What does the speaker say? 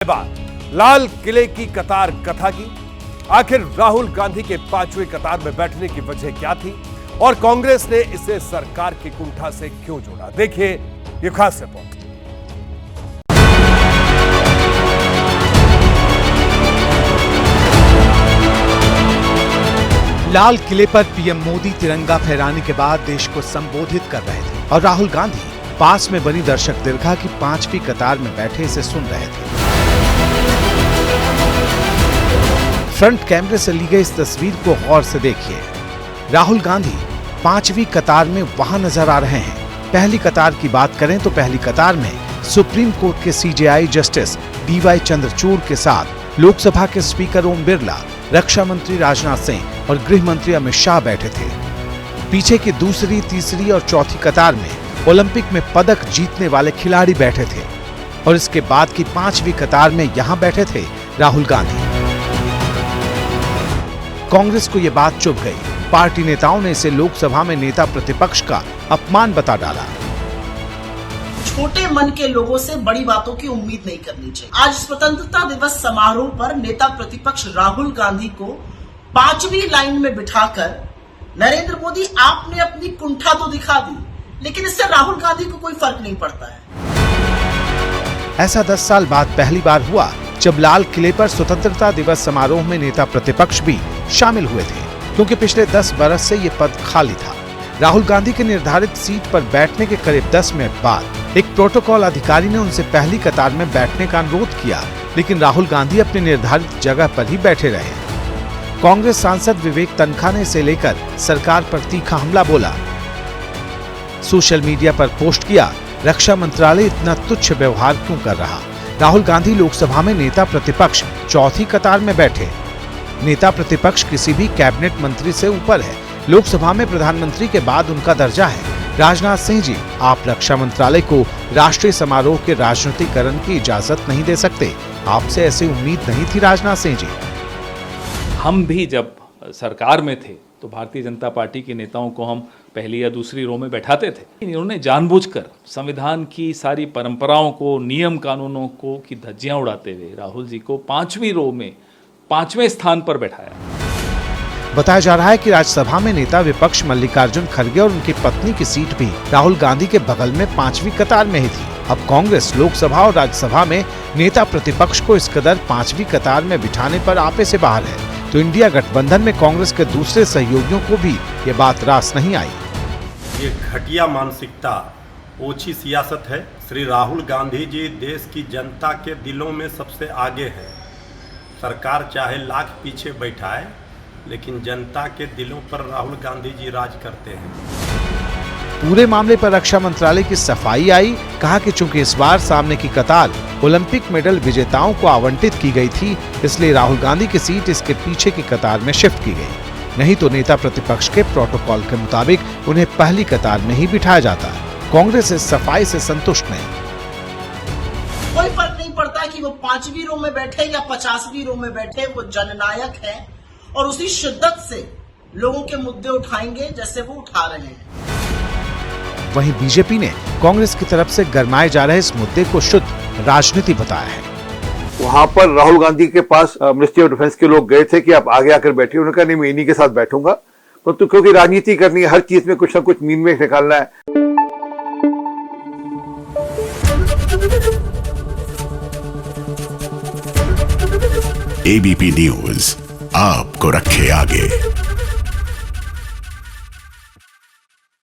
बाद लाल किले की कतार कथा की। आखिर राहुल गांधी के पांचवी कतार में बैठने की वजह क्या थी और कांग्रेस ने इसे सरकार की कुंठा से क्यों जोड़ा, देखिए ये खास रिपोर्ट। लाल किले पर पीएम मोदी तिरंगा फहराने के बाद देश को संबोधित कर रहे थे और राहुल गांधी पास में बनी दर्शक दीर्घा की पांचवी कतार में बैठे इसे सुन रहे थे। फ्रंट कैमरे से ली गई इस तस्वीर को गौर से देखिए। राहुल गांधी पांचवी कतार में वहां नजर आ रहे हैं। पहली कतार की बात करें तो पहली कतार में सुप्रीम कोर्ट के सीजेआई जस्टिस डीवाई चंद्रचूड़ के साथ लोकसभा के स्पीकर ओम बिरला, रक्षा मंत्री राजनाथ सिंह और गृह मंत्री अमित शाह बैठे थे। पीछे की दूसरी, तीसरी और चौथी कतार में ओलंपिक में पदक जीतने वाले खिलाड़ी बैठे थे और इसके बाद की पांचवी कतार में यहां बैठे थे राहुल गांधी। कांग्रेस को यह बात चुभ गई। पार्टी नेताओं ने इसे लोकसभा में नेता प्रतिपक्ष का अपमान बता डाला। छोटे मन के लोगों से बड़ी बातों की उम्मीद नहीं करनी चाहिए। आज स्वतंत्रता दिवस समारोह पर नेता प्रतिपक्ष राहुल गांधी को पांचवी लाइन में बिठाकर नरेंद्र मोदी आपने अपनी कुंठा तो दिखा दी, लेकिन इससे राहुल गांधी को कोई फर्क नहीं पड़ता है। ऐसा 10 साल बाद पहली बार हुआ जब लाल किले पर स्वतंत्रता दिवस समारोह में नेता प्रतिपक्ष भी शामिल हुए थे, क्योंकि पिछले 10 बरस से ये पद खाली था। राहुल गांधी के निर्धारित सीट पर बैठने के करीब 10 मिनट बाद एक प्रोटोकॉल अधिकारी ने उनसे पहली कतार में बैठने का अनुरोध किया, लेकिन राहुल गांधी अपनी निर्धारित जगह पर ही बैठे रहे। कांग्रेस सांसद विवेक तनखा ने इसे लेकर सरकार पर तीखा हमला बोला। सोशल मीडिया पर पोस्ट किया, रक्षा मंत्रालय इतना तुच्छ व्यवहार क्यों कर रहा। राहुल गांधी लोकसभा में नेता प्रतिपक्ष चौथी कतार में बैठे। नेता प्रतिपक्ष किसी भी कैबिनेट मंत्री से ऊपर है। लोकसभा में प्रधानमंत्री के बाद उनका दर्जा है। राजनाथ सिंह जी, आप रक्षा मंत्रालय को राष्ट्रीय समारोह के राजनीतिकरण की इजाजत नहीं दे सकते। आपसे ऐसी उम्मीद नहीं थी राजनाथ सिंह जी। हम भी जब सरकार में थे तो भारतीय जनता पार्टी के नेताओं को हम पहली या दूसरी रो में बैठाते थे। इन्होंने जानबूझकर संविधान की सारी परंपराओं को, नियम कानूनों को की धज्जियां उड़ाते हुए राहुल जी को पांचवी रो में 5वें स्थान पर बैठाया। बताया जा रहा है कि राज्यसभा में नेता विपक्ष मल्लिकार्जुन खड़गे और उनकी पत्नी की सीट भी राहुल गांधी के बगल में पांचवी कतार में ही थी। अब कांग्रेस लोकसभा और राज्यसभा में नेता प्रतिपक्ष को इस कदर पांचवी कतार में बिठाने पर आपे से बाहर है, तो इंडिया गठबंधन में कांग्रेस के दूसरे सहयोगियों को भी ये बात रास नहीं आई। ये घटिया मानसिकता, ओछी सियासत है। श्री राहुल गांधी जी देश की जनता के दिलों में सबसे आगे है। सरकार चाहे लाख पीछे बैठाए, लेकिन जनता के दिलों पर राहुल गांधी जी राज करते हैं। पूरे मामले पर रक्षा मंत्रालय की सफाई आई। कहा कि चूंकि इस बार सामने की कतार ओलंपिक मेडल विजेताओं को आवंटित की गई थी, इसलिए राहुल गांधी की सीट इसके पीछे की कतार में शिफ्ट की गई। नहीं तो नेता प्रतिपक्ष के प्रोटोकॉल के मुताबिक उन्हें पहली कतार में ही बिठाया जाता। कांग्रेस इस सफाई से संतुष्ट नहीं। कोई फर्क नहीं पड़ता कि वो 5वीं रो में बैठे या 50वीं रो में बैठे, वो जननायक है और उसी शिद्दत से लोगों के मुद्दे उठाएंगे जैसे वो उठा रहे हैं। वहीं बीजेपी ने कांग्रेस की तरफ से गरमाए जा रहे इस मुद्दे को शुद्ध राजनीति बताया है। वहां पर राहुल गांधी के पास मिनिस्ट्री ऑफ डिफेंस के लोग गए थे कि आप आगे आकर बैठिए। उन्होंने कहा नहीं, मैं इन्हीं के साथ बैठूंगा, परंतु क्योंकि राजनीति करनी है, हर चीज में कुछ ना कुछ मीन में निकालना है। एबीपी न्यूज आपको रखे आगे।